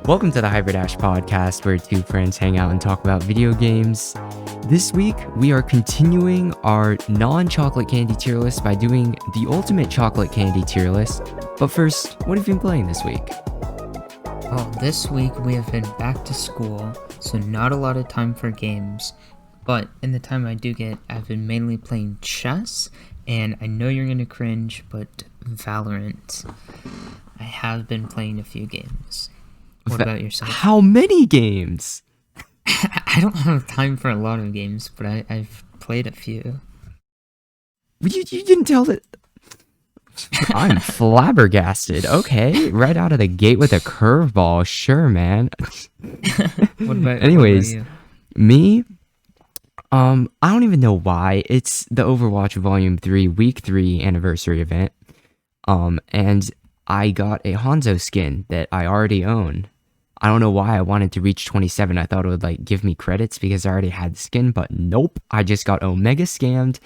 Welcome to the Hyperdash podcast, where two friends hang out and talk about video games. This week, we are continuing our non-chocolate candy tier list by doing the ultimate chocolate candy tier list. But first, what have you been playing this week? Well, this week we have been back to school, so not a lot of time for games. But in the time I do get, I've been mainly playing chess, and I know you're gonna cringe, but Valorant. I have been playing a few games. What about yourself? How many games? I don't have time for a lot of games, but I've played a few. You didn't tell that. I'm flabbergasted. Okay, right out of the gate with a curveball. Sure, man. Anyways, me. I don't even know why. It's the Overwatch Volume 3 Week 3 anniversary event. And I got a Hanzo skin that I already own. I don't know why I wanted to reach 27. I thought it would like give me credits because I already had the skin, but nope. I just got Omega scammed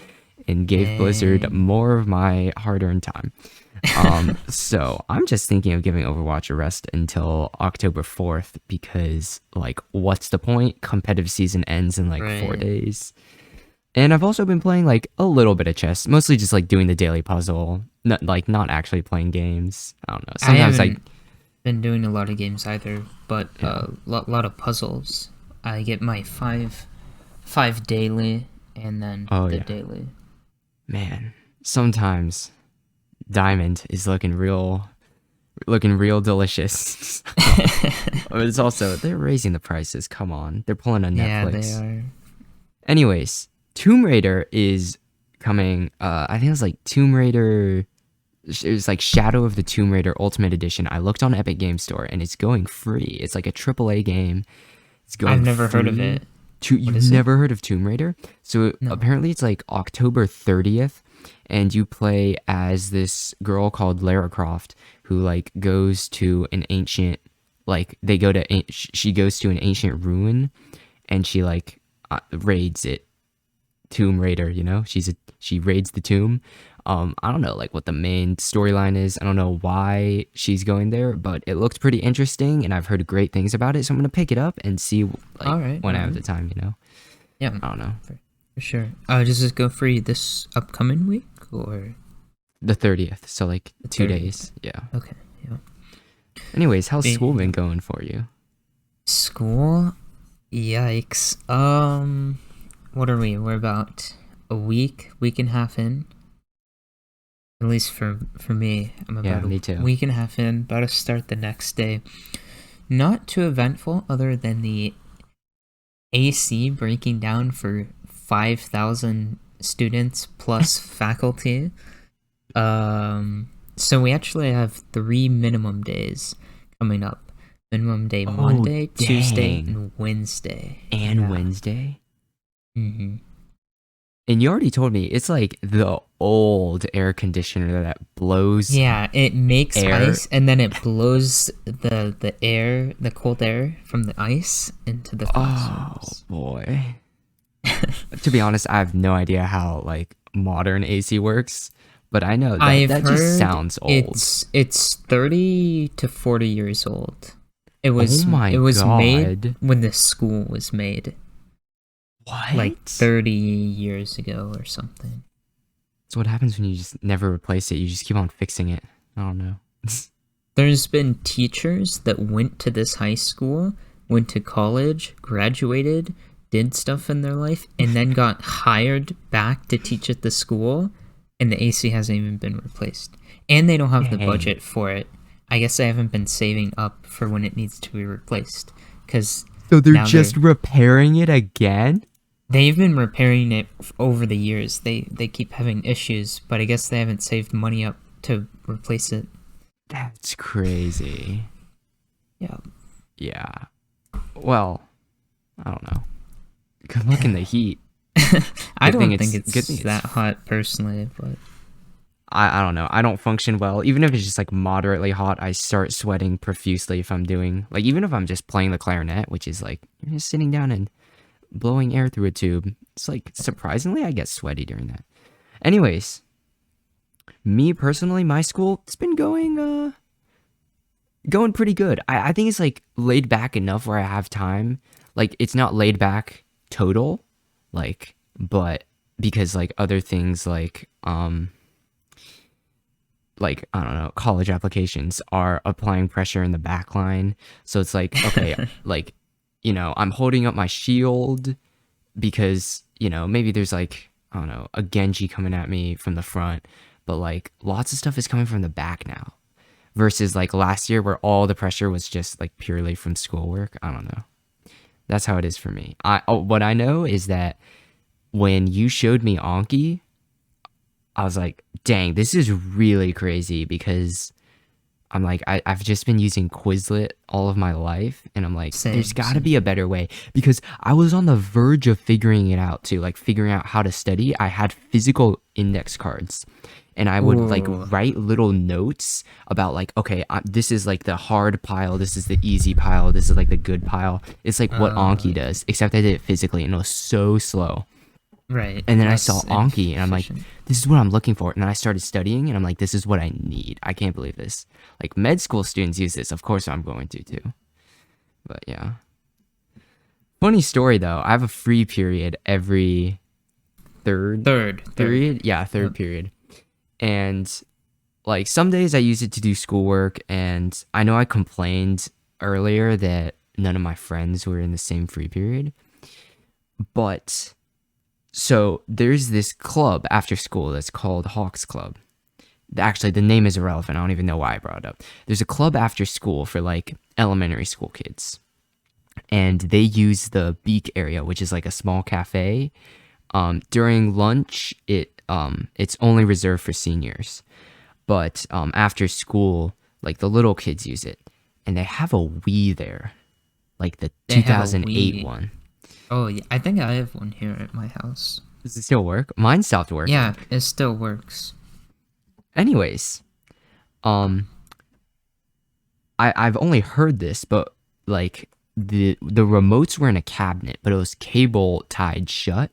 and gave Blizzard more of my hard-earned time. So I'm just thinking of giving Overwatch a rest until October 4th because like what's the point? Competitive season ends in like 4 days. And I've also been playing like a little bit of chess, mostly just like doing the daily puzzle, not actually playing games. I don't know. Sometimes I been doing a lot of games either, but a lot of puzzles. I get my five daily, and then daily. Man, sometimes Diamond is looking real delicious. But it's also they're raising the prices. Come on, they're pulling on Netflix. Yeah, they are. Anyways, Tomb Raider is coming. I think it's like Tomb Raider. It was like Shadow of the Tomb Raider Ultimate Edition. I looked on Epic Game Store and it's going free. It's like a AAA game. It's going. I've never heard of it. You've never heard of Tomb Raider? So apparently it's like October 30th, and you play as this girl called Lara Croft who like goes to an ancient, she goes to an ancient ruin, and she like raids it. Tomb Raider, you know, she raids the tomb. I don't know like what the main storyline is. I don't know why she's going there, but it looks pretty interesting and I've heard great things about it, so I'm gonna pick it up and see when I have the time, you know. Yeah, I don't know. For sure. Does this go free this upcoming week or the 30th? So like 2 days. Yeah. Okay. Yeah. Anyways, how's school been going for you? School? Yikes. What are we? We're about a week and a half in. At least for me, I'm about me too. Week and a half in, about to start the next day. Not too eventful other than the AC breaking down for 5,000 students plus faculty. So we actually have 3 minimum days coming up. Minimum day Monday, Tuesday, and Wednesday. Wednesday? Mm-hmm. And you already told me it's like the old air conditioner that blows. Yeah, it makes ice and then it blows the cold air from the ice into the classrooms. Oh boy. To be honest, I have no idea how like modern AC works, but I know that just sounds old. It's 30 to 40 years old. It was made when the school was made. What? Like 30 years ago or something. So what happens when you just never replace it? You just keep on fixing it. I don't know. There's been teachers that went to this high school, went to college, graduated, did stuff in their life, and then got hired back to teach at the school, and the AC hasn't even been replaced. And they don't have the budget for it. I guess they haven't been saving up for when it needs to be replaced. So they're just repairing it again? They've been repairing it over the years. They keep having issues, but I guess they haven't saved money up to replace it. That's crazy. Yeah. Yeah. Well, I don't know. Good luck in the heat. I don't think it's that hot personally, but I don't know. I don't function well. Even if it's just like moderately hot, I start sweating profusely if I'm doing like even if I'm just playing the clarinet, which is like you're just sitting down and blowing air through a tube. It's like surprisingly I get sweaty during that. Anyways, me personally, my school, it's been going Going pretty good. I think it's like laid back enough where I have time. Like it's not laid back total, like, but because like other things like I don't know, college applications are applying pressure in the back line. So it's like, okay, like, I'm holding up my shield because, maybe there's like, I don't know, a Genji coming at me from the front, but like lots of stuff is coming from the back now versus like last year where all the pressure was just like purely from schoolwork. I don't know. That's how it is for me. What I know is that when you showed me Anki, I was like, dang, this is really crazy because I'm like, I've just been using Quizlet all of my life. And I'm like, there's got to be a better way because I was on the verge of figuring it out too, like figuring out how to study. I had physical index cards and I would like write little notes about like, okay, this is like the hard pile. This is the easy pile. This is like the good pile. It's like what Anki does, except I did it physically and it was so slow. Right. And then I saw Anki and I'm like, this is what I'm looking for. And then I started studying and I'm like, this is what I need. I can't believe this. Like med school students use this. Of course I'm going to too. But yeah. Funny story though. I have a free period every third period. Yeah, third period. And like some days I use it to do schoolwork. And I know I complained earlier that none of my friends were in the same free period. But so there's this club after school that's called Hawks Club. Actually, the name is irrelevant. I don't even know why I brought it up. There's a club after school for like elementary school kids. And they use the Beak area, which is like a small cafe. During lunch, it's only reserved for seniors. But after school, like the little kids use it. And they have a Wii there. Like the 2008 one. Oh, yeah. I think I have one here at my house. Does it still work? Mine stopped working. Yeah, it still works. Anyways, I've only heard this, but like the remotes were in a cabinet, but it was cable tied shut.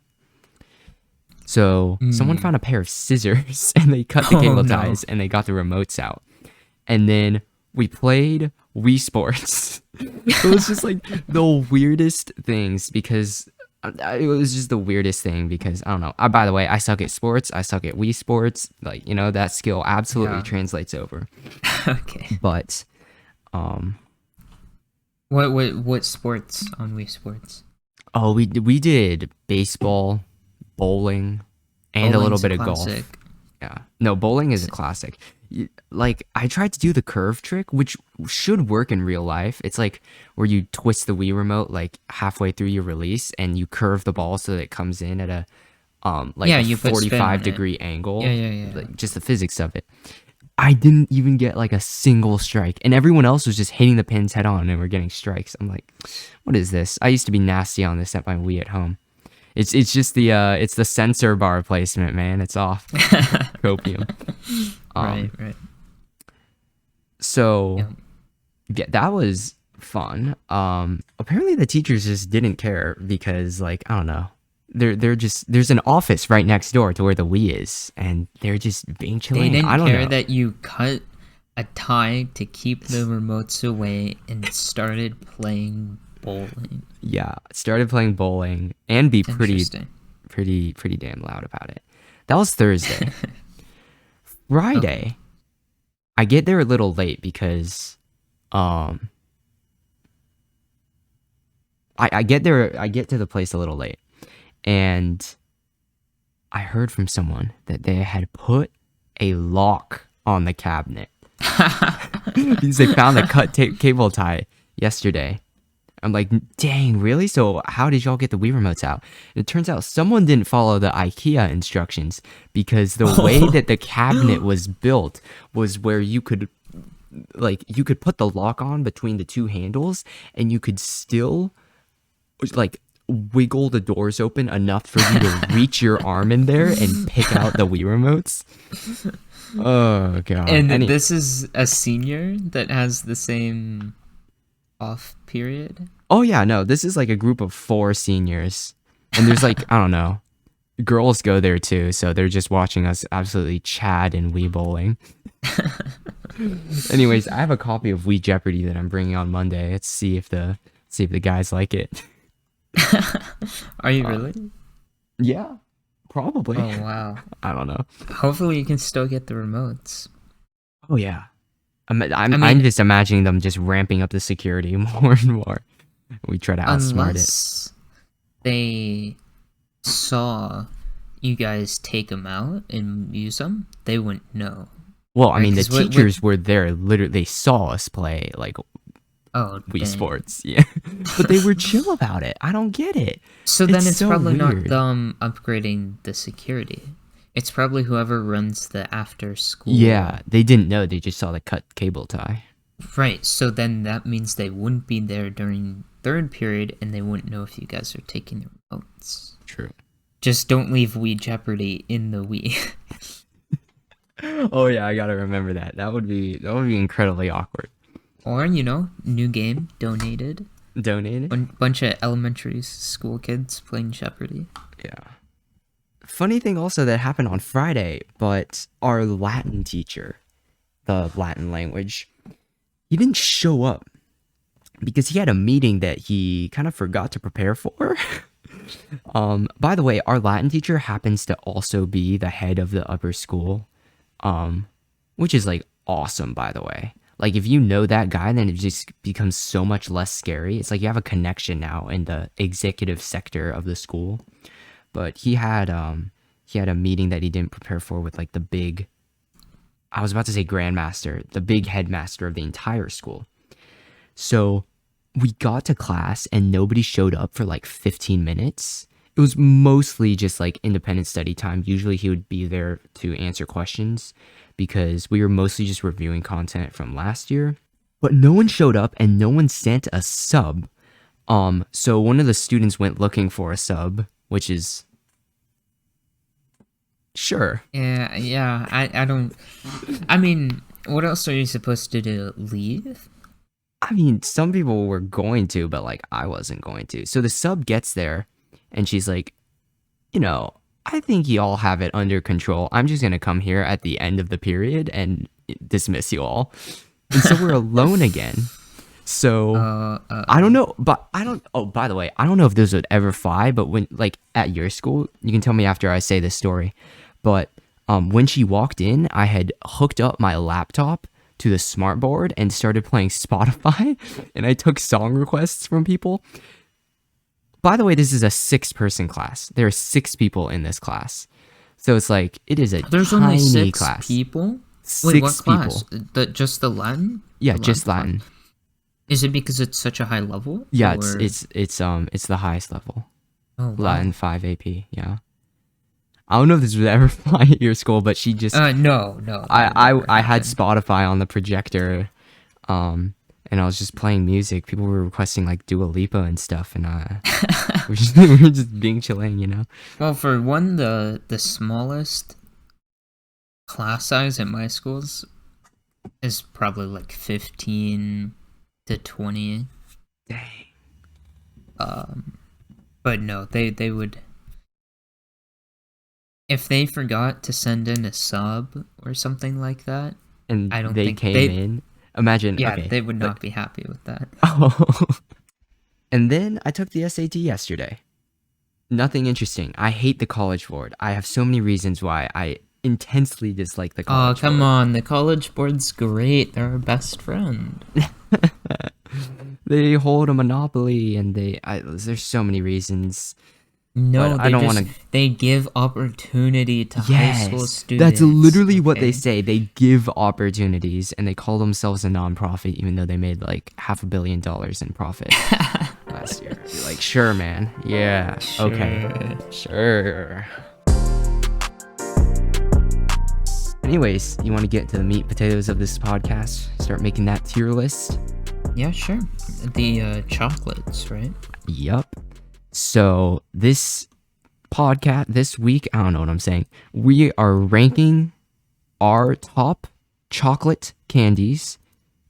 So someone found a pair of scissors and they cut the cable ties and they got the remotes out. And then we played Wii Sports. It was just like the weirdest things because it was just the weirdest thing because I don't know. By the way, I suck at sports. I suck at Wii Sports. Like, that skill absolutely translates over. Okay. But what sports on Wii Sports? Oh, we did baseball, bowling, and a little bit of golf. Yeah. No, bowling is a classic. Like, I tried to do the curve trick, which should work in real life. It's like where you twist the Wii remote like halfway through your release and you curve the ball so that it comes in at a a 45-degree angle. Yeah. Like, just the physics of it. I didn't even get like a single strike, and everyone else was just hitting the pins head on and we're getting strikes. I'm like, what is this? I used to be nasty on this at my Wii at home. It's just the sensor bar placement, man. It's off. Copium. Right. So yeah, that was fun. Apparently the teachers just didn't care because, like, I don't know. They're just, there's an office right next door to where the Wii is, and they're just being chill. They didn't I don't care know. that you cut a tie to keep the remotes away and started playing bowling. Yeah, started playing bowling and be pretty Interesting. damn loud about it. That was Thursday. Friday, I get there a little late because I get to the place a little late, and I heard from someone that they had put a lock on the cabinet because they found the cut cable tie yesterday. I'm like, dang, really? So how did y'all get the Wii remotes out? It turns out someone didn't follow the IKEA instructions because the way that the cabinet was built was where you could put the lock on between the two handles and you could still like wiggle the doors open enough for you to reach your arm in there and pick out the Wii remotes. Oh, God. And this is a senior that has the same off period? Oh yeah, no, this is like a group of 4 seniors, and there's like I don't know, girls go there too, so they're just watching us absolutely chad and Wii bowling. Anyways, I have a copy of Wii Jeopardy that I'm bringing on Monday. Let's see if the guys like it. Are you really? Yeah, probably. Oh wow. I don't know. Hopefully you can still get the remotes. Oh yeah. I mean, I'm just imagining them just ramping up the security more and more. We try to outsmart it. unless they saw you guys take them out and use them, they wouldn't know. Well, I Right, mean, the 'cause what- teachers were there. Literally, they saw us play like Oh, Wii dang. Sports. Yeah, but they were chill about it. I don't get it. So then It's it's so probably not weird. them upgrading the security. It's probably whoever runs the after school. Yeah, they didn't know. They just saw the cut cable tie. Right. So then that means they wouldn't be there during third period, and they wouldn't know if you guys are taking the remotes. True. Just don't leave Wii Jeopardy in the Wii. Oh yeah, I gotta remember that. That would be incredibly awkward. Or, new game donated. Donated. Bunch of elementary school kids playing Jeopardy. Yeah. Funny thing also that happened on Friday, but our Latin teacher, the Latin language, he didn't show up because he had a meeting that he kind of forgot to prepare for. By the way, our Latin teacher happens to also be the head of the upper school, which is like awesome, by the way. Like if you know that guy, then it just becomes so much less scary. It's like you have a connection now in the executive sector of the school. But he had a meeting that he didn't prepare for with like the big, I was about to say grandmaster, the big headmaster of the entire school. So we got to class and nobody showed up for like 15 minutes. It was mostly just like independent study time. Usually he would be there to answer questions because we were mostly just reviewing content from last year. But no one showed up and no one sent a sub. So one of the students went looking for a sub, which is sure. Yeah, I don't... I mean, what else are you supposed to do? Leave? I mean, some people were going to, but like I wasn't going to. So the sub gets there and she's like, I think y'all have it under control. I'm just going to come here at the end of the period and dismiss you all. And so we're alone again. So I don't know, but oh, by the way, I don't know if this would ever fly, but when like at your school, you can tell me after I say this story. But when she walked in, I had hooked up my laptop to the smart board and started playing Spotify and I took song requests from people. By the way, this is a 6-person class. There are 6 people in this class. So it's like, it is a There's tiny only 6 class. people? 6 Wait, what people. class? Just the Latin? Yeah, The just class? Latin. Is it because it's such a high level? Yeah, or- it's the highest level. Oh, wow. Latin 5 AP, yeah. I don't know if this would ever fly at your school, but she just No. I had Spotify on the projector, and I was just playing music. People were requesting like Dua Lipa and stuff, and we were just being chilling, Well, for one, the smallest class size at my schools is probably like 15 to 20. Dang. But no, they would... If they forgot to send in a sub or something like that, And I don't they think came they- in. Imagine, yeah, okay, they would like- not be happy with that. Oh. And then I took the SAT yesterday. Nothing interesting. I hate the College Board. I have so many reasons why I intensely dislike the Oh, College Board. come on. The College Board's great. They're our best friend. They hold a monopoly, and there's so many reasons. No, But I don't wanna- They give opportunity to high school Yes, students. that's literally what they okay? say. They give opportunities, and they call themselves a nonprofit, even though they made like $500 million in profit last year. Be like, sure, man. Yeah. Okay. Sure. Anyways, you want to get to the meat and potatoes of this podcast? Start making that tier list? Yeah, sure. The chocolates, right? Yup. So this podcast this week, I don't know what I'm saying. We are ranking our top chocolate candies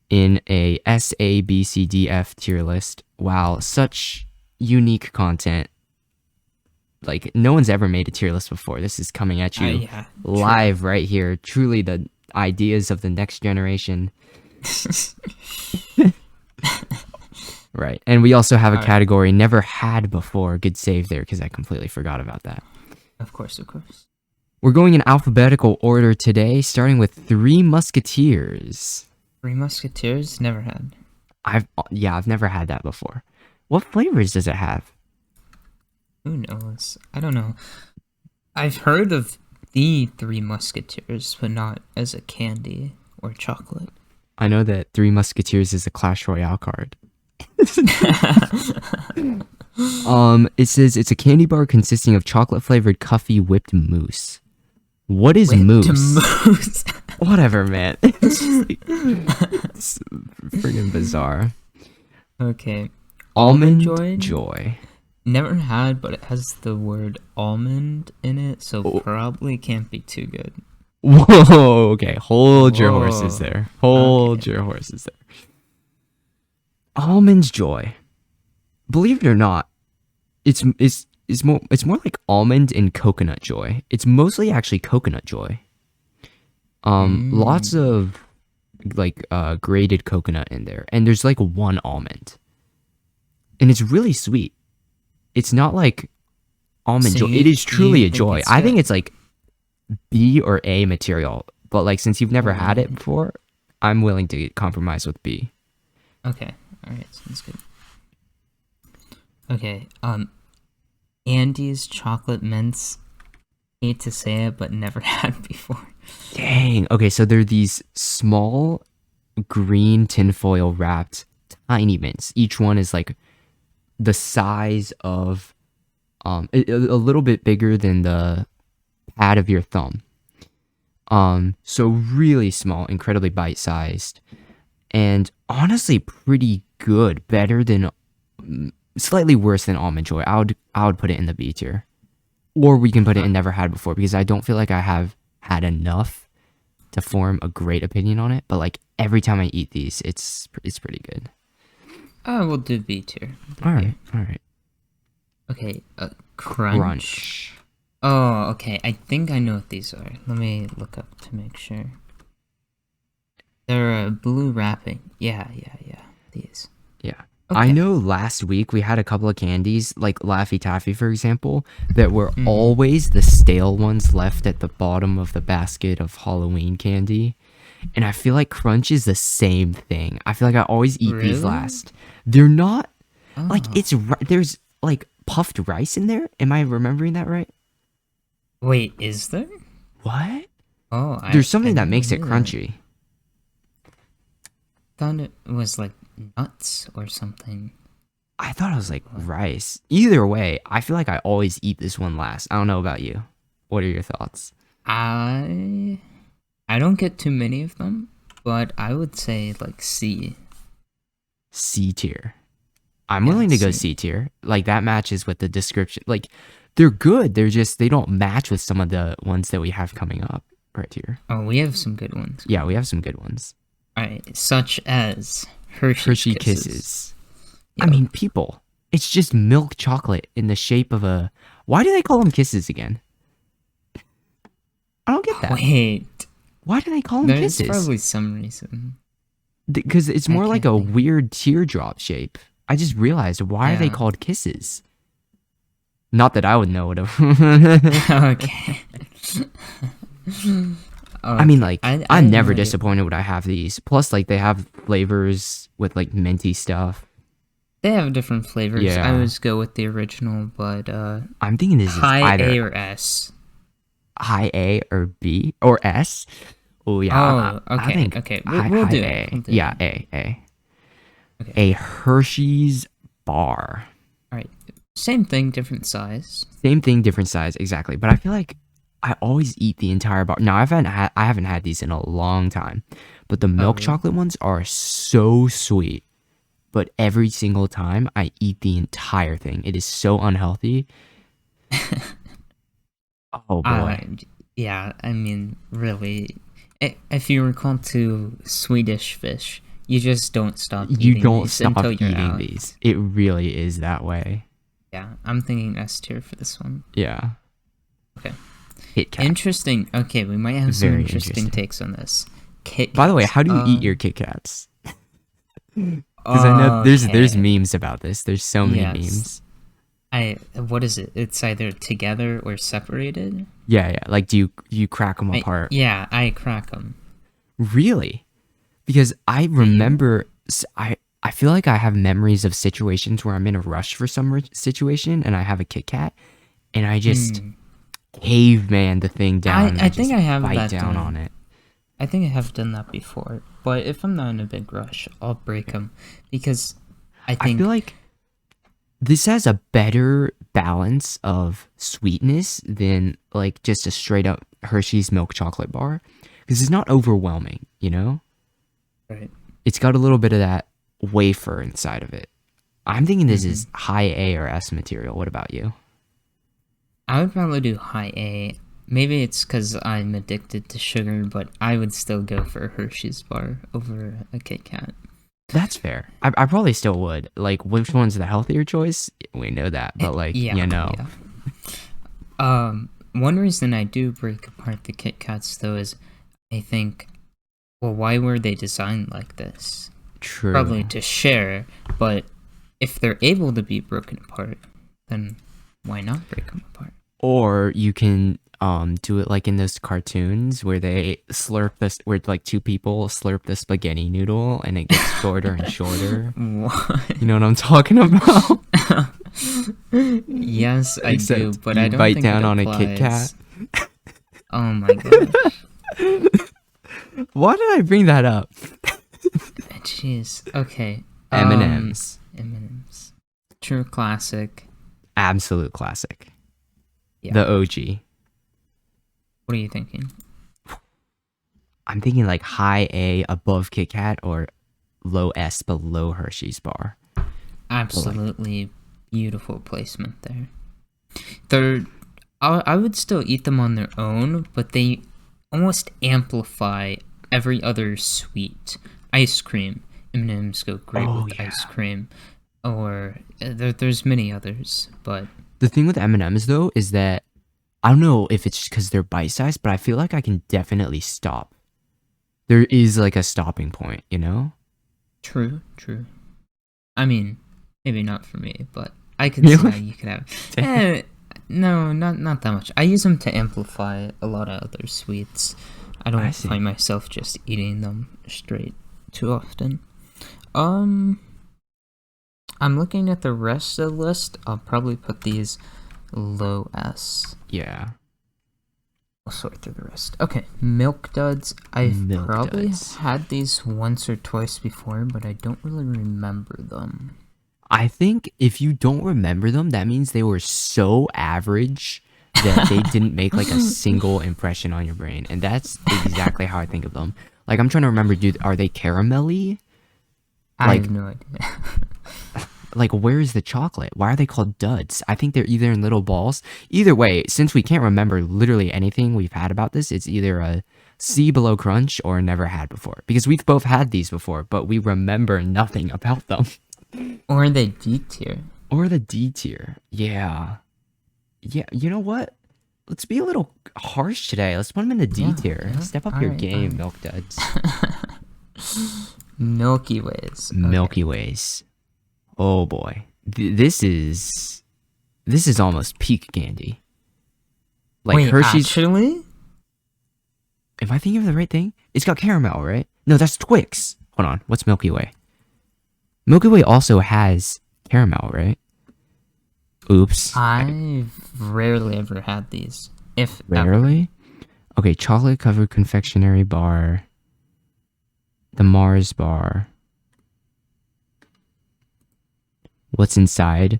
in a S, A, B, C, D, F tier list. Wow, such unique content. like no one's ever made a tier list before. This is coming at you Yeah, live right here. Truly the ideas of the next generation. Right. And we also have a category never had before. Good save there, because I completely forgot about that. Of course. We're going in alphabetical order today, starting with Three Musketeers. Three Musketeers? Never had. I've never had that before. What flavors does it have? Who knows? I don't know. I've heard of the Three Musketeers, but not as a candy or chocolate. I know that Three Musketeers is a Clash Royale card. It says it's a candy bar consisting of chocolate flavored Cuffy whipped mousse. What is mousse? Whatever, man. It's freaking bizarre. Okay. Almond Joy. Never had, but it has the word almond in it, so probably can't be too good. Whoa, okay. Hold your horses there. Hold your horses there. Almond Joy. Believe it or not, it's more like almond and coconut joy. It's mostly actually coconut joy. Lots of like grated coconut in there, and there's like one almond. And it's really sweet. It's not like almond joy. It is truly a joy. I think it's like B or A material, but like since you've never had it before, I'm willing to compromise with B. Okay. All right, sounds good. Okay, Andy's chocolate mints. Hate to say it, but never had before. Dang. Okay, so they're these small green tinfoil wrapped tiny mints. Each one is like the size of a little bit bigger than the pad of your thumb. So really small, incredibly bite-sized, and honestly pretty good. Better than, slightly worse than Almond Joy. I would put it in the B tier, or we can put it in Never Had Before, because I don't feel like I have had enough to form a great opinion on it. But like every time I eat these, it's pretty good. We'll do B tier. All right. Okay, Crunch. Oh, okay. I think I know what these are. Let me look up to make sure. They're blue wrapping. Yeah. These. Yeah. Okay. I know last week we had a couple of candies, like Laffy Taffy, for example, that were always the stale ones left at the bottom of the basket of Halloween candy. And I feel like Crunch is the same thing. I feel like I always eat these last. They're not, like, there's, like, puffed rice in there. Am I remembering that right? Wait, is there? What? Oh, there's something that makes it crunchy. Thought it was like nuts or something. I thought it was like rice. Either way, I feel like I always eat this one last. I don't know about you. What are your thoughts? I don't get too many of them, but I would say like C. C tier. I'm willing to go C tier. Like that matches with the description. Like they're good. They don't match with some of the ones that we have coming up right here. Oh, we have some good ones. Yeah, we have some good ones. Alright, such as Hershey Kisses. Yep. I mean, people, it's just milk chocolate in the shape of a... Why do they call them kisses again? I don't get that. Wait. Why do they call them kisses? There's probably some reason. Because it's more like a weird teardrop shape. I just realized, why are they called kisses? Not that I would know it. Okay. I mean, like, I'm never disappointed when I have these. Plus, like, they have flavors with, like, minty stuff. They have different flavors. Yeah. I always go with the original, but I'm thinking this is high either A or S. High A or B or S. Oh yeah. Oh, okay. Okay, we'll do A. it. Yeah, A. Okay. A Hershey's bar. All right. Same thing, different size. Same thing, different size, exactly. But I feel like I always eat the entire bar. Now I haven't had these in a long time, but the milk chocolate ones are so sweet. But every single time I eat the entire thing, it is so unhealthy. Oh boy. Yeah, I mean, really, if you recall to Swedish Fish, you just don't stop eating these until you're out. These. It really is that way. Yeah, I'm thinking S tier for this one. Yeah. Okay. KitKat. Interesting. Okay, we might have some Very interesting interesting. takes on this. KitKats. By the way, how do you eat your KitKats? Because I know there's Okay. memes about this. There's so many Yes. memes. What is it? It's either together or separated. Yeah, yeah. Like, do you crack them apart? I crack them. Really? Because I Do you? remember, I feel like I have memories of situations where I'm in a rush for some situation and I have a Kit Kat and I just Hmm. caveman the thing down and I I think just I have bite that down on done. it. I think I have done that before. But if I'm not in a big rush, I'll break them because I I feel think. like this has a better balance of sweetness than like just a straight up Hershey's milk chocolate bar because it's not overwhelming, you know? Right. It's got a little bit of that wafer inside of it. I'm thinking this Hmm. is high A or S material. What about you? I would probably do high A. Maybe it's because I'm addicted to sugar, but I would still go for a Hershey's bar over a Kit Kat. That's fair. I probably still would. Like, which one's the healthier choice? We know that, but like, Yeah, you know, yeah. One reason I do break apart the Kit Kats though is I think, well, why were they designed like this? Probably true. to share, but if they're able to be broken apart, then why not break them apart? Or you can do it like in those cartoons where they slurp this, where like two people slurp the spaghetti noodle and it gets shorter and shorter. What? You know what I'm talking about? Yes, I do, Except but I you don't bite think it down on a Kit Kat. applies. Oh my gosh. Why did I bring that up? Jeez. Okay. M&M's. M&M's. True classic. Absolute classic. Yeah. The OG. What are you thinking? I'm thinking like high A above Kit Kat or low S below Hershey's bar. Absolutely beautiful placement there. They're, I would still eat them on their own, but they almost amplify every other sweet. Ice cream. M&M's go great Oh with yeah. ice cream. Or there's many others, but The thing with M&M's though is that I don't know if it's because they're bite sized, but I feel like I can definitely stop. There is like a stopping point, you know? true, true. I mean, maybe not for me, but I could see how Really? you could have. Eh, no, not that much. I use them to amplify a lot of other sweets. I I don't see. find myself just eating them straight too often. Um, I'm looking at the rest of the list. I'll probably put these low S. Yeah. I'll sort through the rest. Okay, Milk Duds. I've Milk probably Duds. had these once or twice before, but I don't really remember them. I think if you don't remember them, that means they were so average that they didn't make like a single impression on your brain. And that's exactly how I think of them. Like I'm trying to remember, dude, are they caramelly? I have Like no idea. where is the chocolate? Why are they called duds? I think they're either in little balls. Either way, since we can't remember literally anything we've had about this, it's either a C below crunch or never had before. Because we've both had these before, but we remember nothing about them. Or are they D tier? Or the D tier. Yeah. Yeah, you know what? Let's be a little harsh today. Let's put them in the D Yeah, tier. yeah. Step up your Alright, game, alright. Milk Duds. Milky Ways. Okay. Milky Ways. Oh boy. This is almost peak candy. Like Wait, Hershey's. actually? Am I thinking of the right thing? It's got caramel, right? No, that's Twix. Hold on. What's Milky Way? Milky Way also has caramel, right? Oops. I've rarely ever had these. If ever. Rarely? Okay, chocolate covered confectionery bar. The Mars bar. What's inside?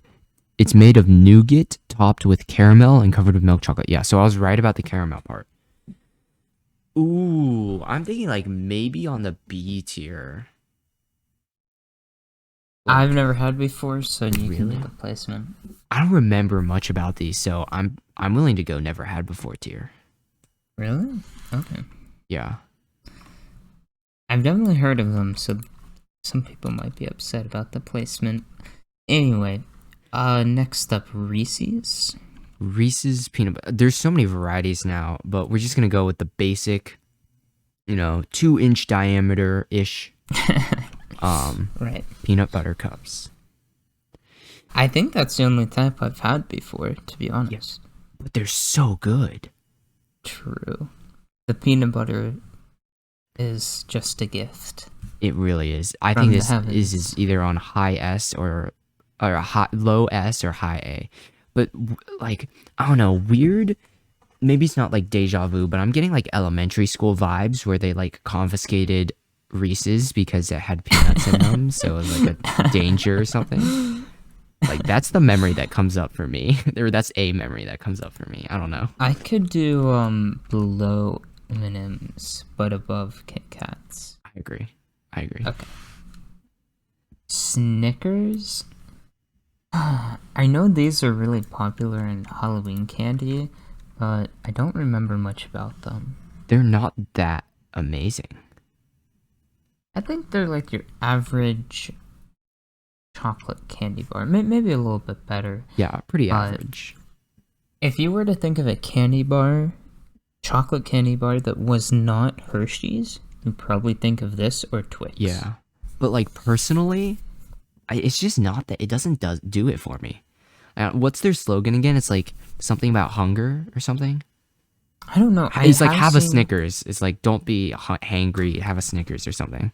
It's made of nougat topped with caramel and covered with milk chocolate. Yeah, so I was right about the caramel part. Ooh, I'm thinking like maybe on the B tier. Like, I've never had before, so you can Really? do the placement. I don't remember much about these, so I'm willing to go never had before tier. Really? Okay. Yeah. I've definitely heard of them, so some people might be upset about the placement. Anyway, Next up, Reese's. Reese's peanut butter. There's so many varieties now, but we're just gonna go with the basic, 2-inch diameter ish, Right. peanut butter cups. I think that's the only type I've had before, to be honest. But they're so good. True. The peanut butter is just a gift. It really is. I From think the this heavens. is either on high S or a low S or high A. But like, I don't know, weird. Maybe it's not like deja vu, but I'm getting like elementary school vibes where they like confiscated Reese's because it had peanuts in them, so it was like a danger or something. Like that's the memory that comes up for me, or that's a memory that comes up for me. I don't know. I could do below M&M's, but above KitKats. I agree. Okay. Snickers. I know these are really popular in Halloween candy, but I don't remember much about them. They're not that amazing. I think they're like your average chocolate candy bar, maybe a little bit better. Yeah, pretty average. If you were to think of a candy bar, chocolate candy bar that was not Hershey's, you'd probably think of this or Twix. Yeah, but like personally, it's just not that. It doesn't do it for me. What's their slogan again? It's like something about hunger or something. I don't know. It's like have a Snickers. It's like don't be hangry. Have a Snickers or something.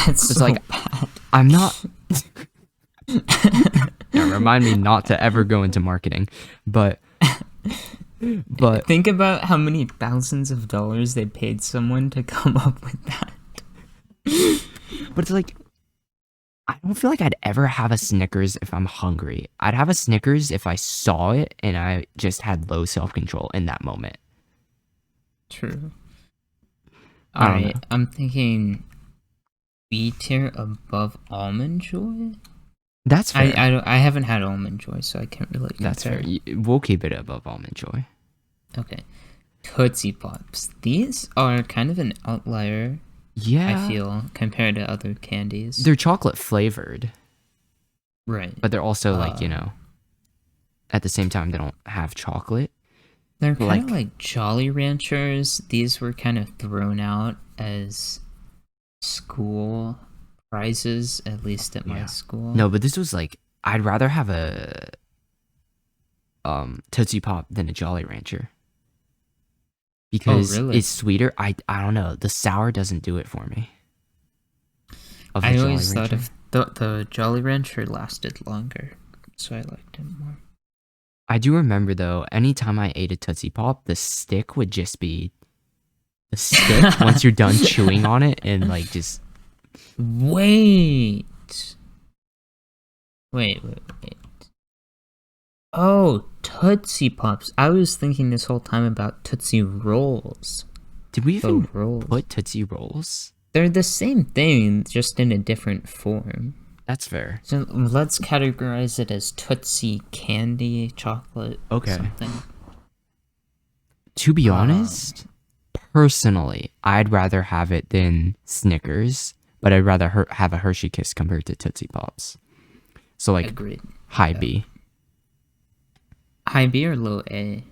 It's It's so like bad. I'm not. Yeah, remind me not to ever go into marketing, but Think about how many thousands of dollars they paid someone to come up with that. but it's like I don't feel like I'd ever have a Snickers if I'm hungry. I'd have a Snickers if I saw it and I just had low self-control in that moment. True. I don't Alright, know. I'm thinking B tier above Almond Joy. That's fair. I haven't had Almond Joy, so I can't really compare. That's fair. We'll keep it above Almond Joy. Okay. Tootsie Pops. These are kind of an outlier, Yeah. I feel, compared to other candies. They're chocolate flavored, right. but they're also like, at the same time, they don't have chocolate. They're kind of like- like Jolly Ranchers. These were kind of thrown out as school prizes, at least at my Yeah. school. No, but this was like, I'd rather have a Tootsie Pop than a Jolly Rancher. Because really? it's sweeter. I don't know. The sour doesn't do it for me. Of the I Jolly always thought Rancher. if the Jolly Rancher lasted longer, so I liked it more. I do remember though, anytime I ate a Tootsie Pop, the stick would just be the stick once you're done chewing on it and like just Wait. Oh, Tootsie Pops. I was thinking this whole time about Tootsie Rolls. did we even Rolls. put Tootsie Rolls? They're the same thing, just in a different form. That's fair. So let's categorize it as Tootsie Candy Chocolate. Okay. Something. To be honest, personally, I'd rather have it than Snickers, but I'd rather have a Hershey Kiss compared to Tootsie Pops. So like Agreed. high B. High B or low A?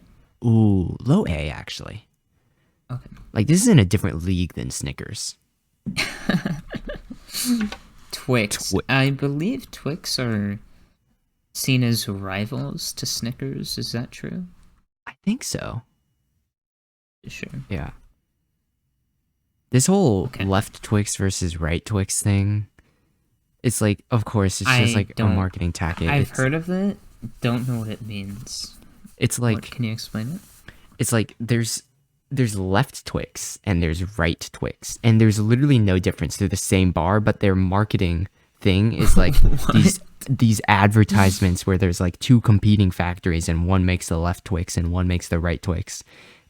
Ooh, low A actually. Okay. Like this is in a different league than Snickers. Twix. I believe Twix are seen as rivals to Snickers. Is that true? I think so. Sure. Yeah. This whole Okay. left Twix versus right Twix thing, it's like, of course, it's just I like a don't- marketing tactic. I've heard of it. Don't know what it means. It's What, like can you explain it? it's like there's left Twix and there's right Twix, and there's literally no difference. They're the same bar, but their marketing thing is like these advertisements where there's like two competing factories, and one makes the left Twix and one makes the right Twix,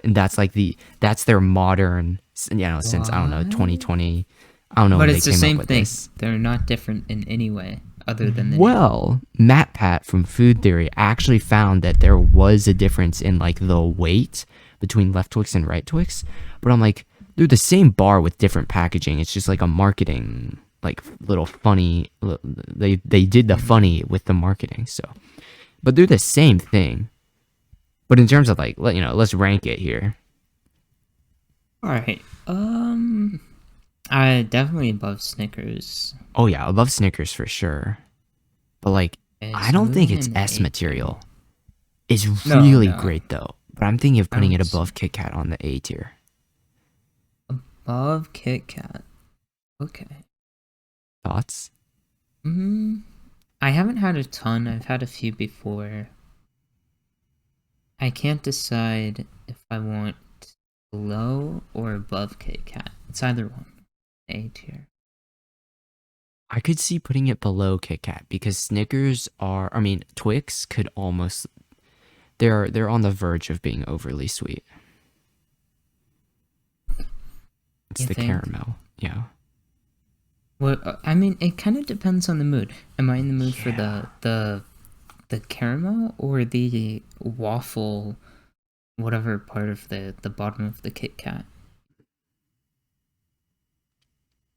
and that's like that's their modern, since I don't know 2020. I don't know. But when it's they the came same up with thing. this. They're not different in any way other than the Well, Matt Pat from Food Theory actually found that there was a difference in like the weight between left Twix and right Twix, but I'm like, they're the same bar with different packaging. It's just like a marketing like little funny. They did the funny with the marketing. So, but they're the same thing. But in terms of like, let's rank it here. All right. I definitely above Snickers. Oh yeah, above Snickers for sure. But like, I don't think it's S material. It's really great though. But I'm thinking of putting it above KitKat on the A tier. Above KitKat. Okay. Thoughts? I haven't had a ton. I've had a few before. I can't decide if I want below or above KitKat. It's either one. A tier. I could see putting it below KitKat because Snickers Twix could almost they're on the verge of being overly sweet. It's the caramel. Yeah. Well, I mean, it kind of depends on the mood. Am I in the mood for the caramel or the waffle, whatever part of the bottom of the Kit Kat?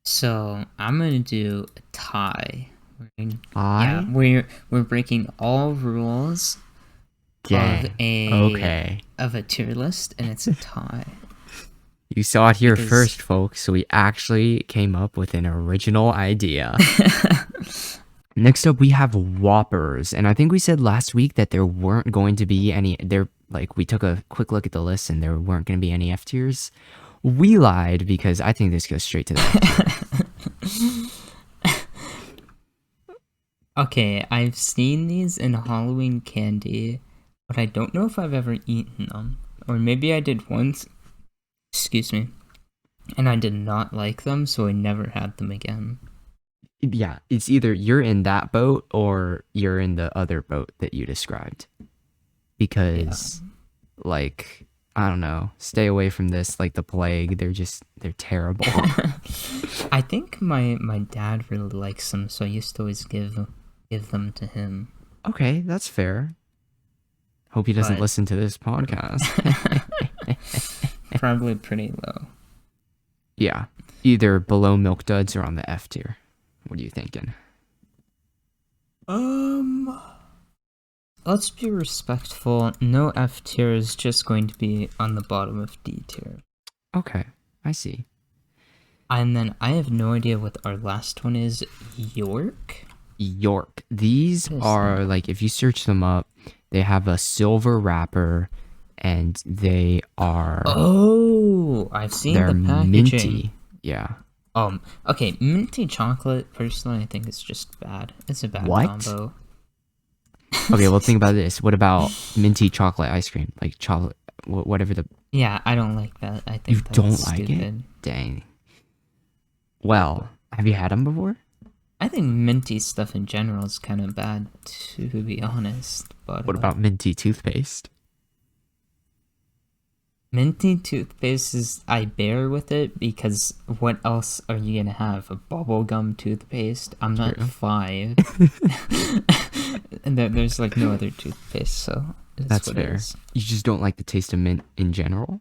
So I'm gonna do a tie. Yeah, we're breaking all rules of a tier list, and it's a tie. You saw it here first, folks. So we actually came up with an original idea. Next up, we have Whoppers, and I think we said last week that there weren't going to be any. We took a quick look at the list, and there weren't going to be any F tiers. We lied because I think this goes straight to the F tier. Okay, I've seen these in Halloween candy, but I don't know if I've ever eaten them, or maybe I did once. Excuse me. And I did not like them, so I never had them again. Yeah, it's either you're in that boat or you're in the other boat that you described. Because, I don't know, stay away from this like the plague. They're terrible. I think my dad really likes them, so I used to always give them to him. Okay, that's fair. Hope he doesn't listen to this podcast. Probably pretty low. Yeah, either below Milk Duds or on the F tier. What are you thinking? Let's be respectful. No F tier is just going to be on the bottom of D tier. Okay, I see. And then I have no idea what our last one is. York? These are, if you search them up, they have a silver wrapper, and they are... Oh, I've seen the packaging. Minty. Yeah. Okay, minty chocolate, personally, I think it's just bad. It's a bad combo. Okay, well, think about this. What about minty chocolate ice cream? Like chocolate, whatever the... Yeah, I don't like that. I think that's don't stupid. Like it? Dang. Well, have you had them before? I think minty stuff in general is kind of bad, to be honest. But what about minty toothpaste? Minty toothpaste is... I bear with it, because what else are you gonna have? A bubblegum toothpaste? I'm not 5. And there's no other toothpaste, so... That's fair. You just don't like the taste of mint in general?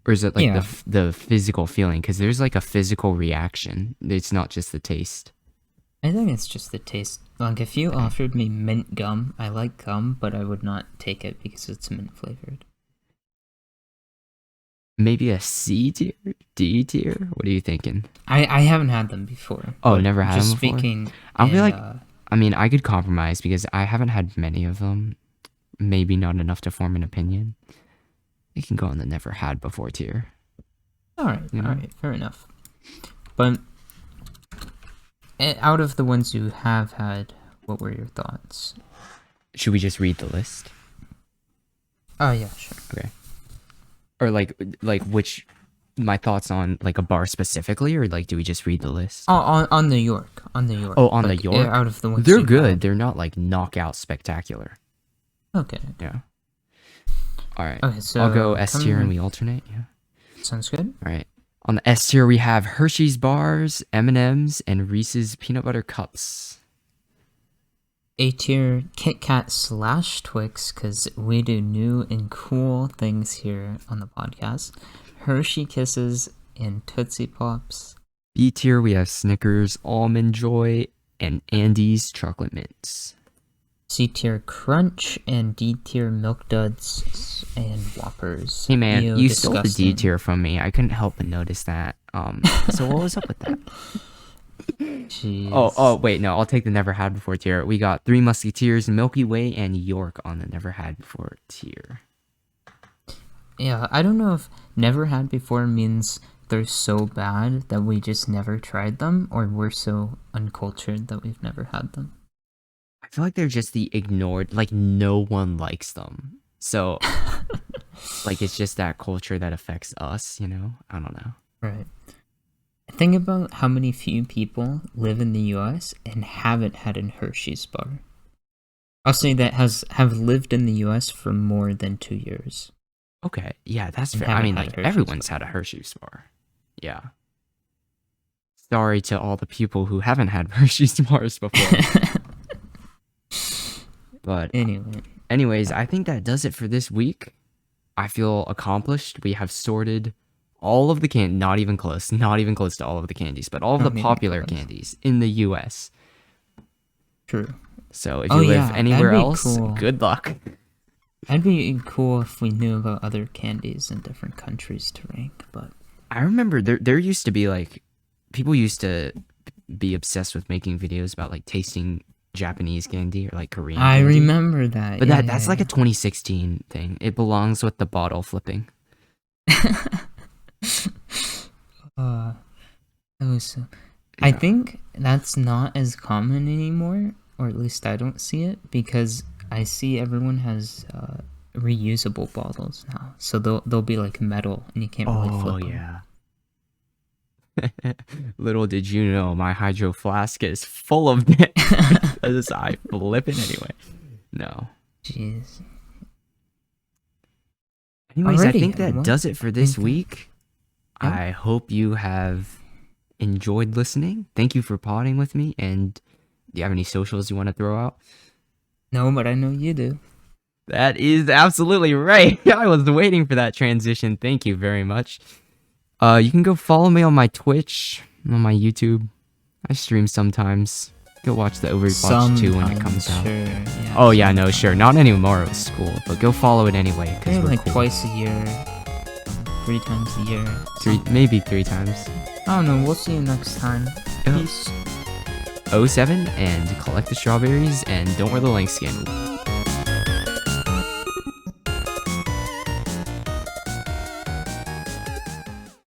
Or is it the physical feeling? Because there's a physical reaction. It's not just the taste. I think it's just the taste. If you offered me mint gum, I like gum, but I would not take it because it's mint flavored. Maybe a C tier? D tier? What are you thinking? I haven't had them before. Oh, never had them before? Speaking I feel I could compromise because I haven't had many of them. Maybe not enough to form an opinion. It can go on the never had before tier. Alright, fair enough. But out of the ones you have had, what were your thoughts? Should we just read the list? Oh, yeah, sure. Okay. Or which, my thoughts on a bar specifically, or do we just read the list? Oh, on the York. Oh, on the York? Out of the ones they're good. Had. They're not knockout spectacular. Okay. Yeah. Alright. Okay, so I'll go S tier and we alternate, yeah. Sounds good. Alright. On the S tier we have Hershey's bars, M&M's, and Reese's peanut butter cups. A tier, KitKat / Twix, because we do new and cool things here on the podcast. Hershey Kisses and Tootsie Pops. B tier, we have Snickers Almond Joy and Andes Chocolate Mints. C tier Crunch and D tier Milk Duds and Whoppers. Hey man, Ew, you stole the D disgusting. tier from me. I couldn't help but notice that. So what was up with that? Jeez. Oh, wait, no, I'll take the Never Had Before tier. We got Three Musketeers, Milky Way, and York on the Never Had Before tier. Yeah, I don't know if never had before means they're so bad that we just never tried them, or we're so uncultured that we've never had them. I feel like they're just the ignored, like no one likes them. So, like it's just that culture that affects us, you know? I don't know. Right. Think about how many few people live in the US and haven't had a Hershey's bar. I'll say that have lived in the US for more than 2 years. Okay, yeah, that's And fair. I haven't mean, had like Hershey's everyone's bar. had a Hershey's bar. Yeah. Sorry to all the people who haven't had Hershey's bars before. But anyways, I think that does it for this week. I feel accomplished. We have sorted all of the not even close to all of the candies, but all of Not the even popular close. candies in the US. True. So if Oh, you live yeah, that'd anywhere be else, cool. good luck. That'd be cool if we knew about other candies in different countries to rank, but I remember there used to be like people used to be obsessed with making videos about like tasting Japanese candy or like Korean I candy. remember that. But yeah, that's like a 2016 thing. It belongs with the bottle flipping. That was so. Yeah. I think that's not as common anymore, or at least I don't see it, because I see everyone has reusable bottles now. So they'll be like metal, and you can't really flip them. Yeah. Little did you know, my hydro flask is full of it. Because I flip it anyway. No. Jeez. Anyways, I Alrighty, think that well, does it for this think that- week. Yep. I hope you have enjoyed listening. Thank you for podding with me. And do you have any socials you want to throw out? No, but I know you do. That is absolutely right. I was waiting for that transition. Thank you very much. You can go follow me on my Twitch, on my YouTube. I stream sometimes. Go watch the Overwatch 2 when it comes out. Sure, yeah, Oh yeah, no, sure. Not anymore with school, but go follow it anyway because maybe we're like cool. twice a year, 3 times a year. Maybe 3 times. I don't know. We'll see you next time. Yeah. Peace. 07 and collect the strawberries and don't wear the lynx skin.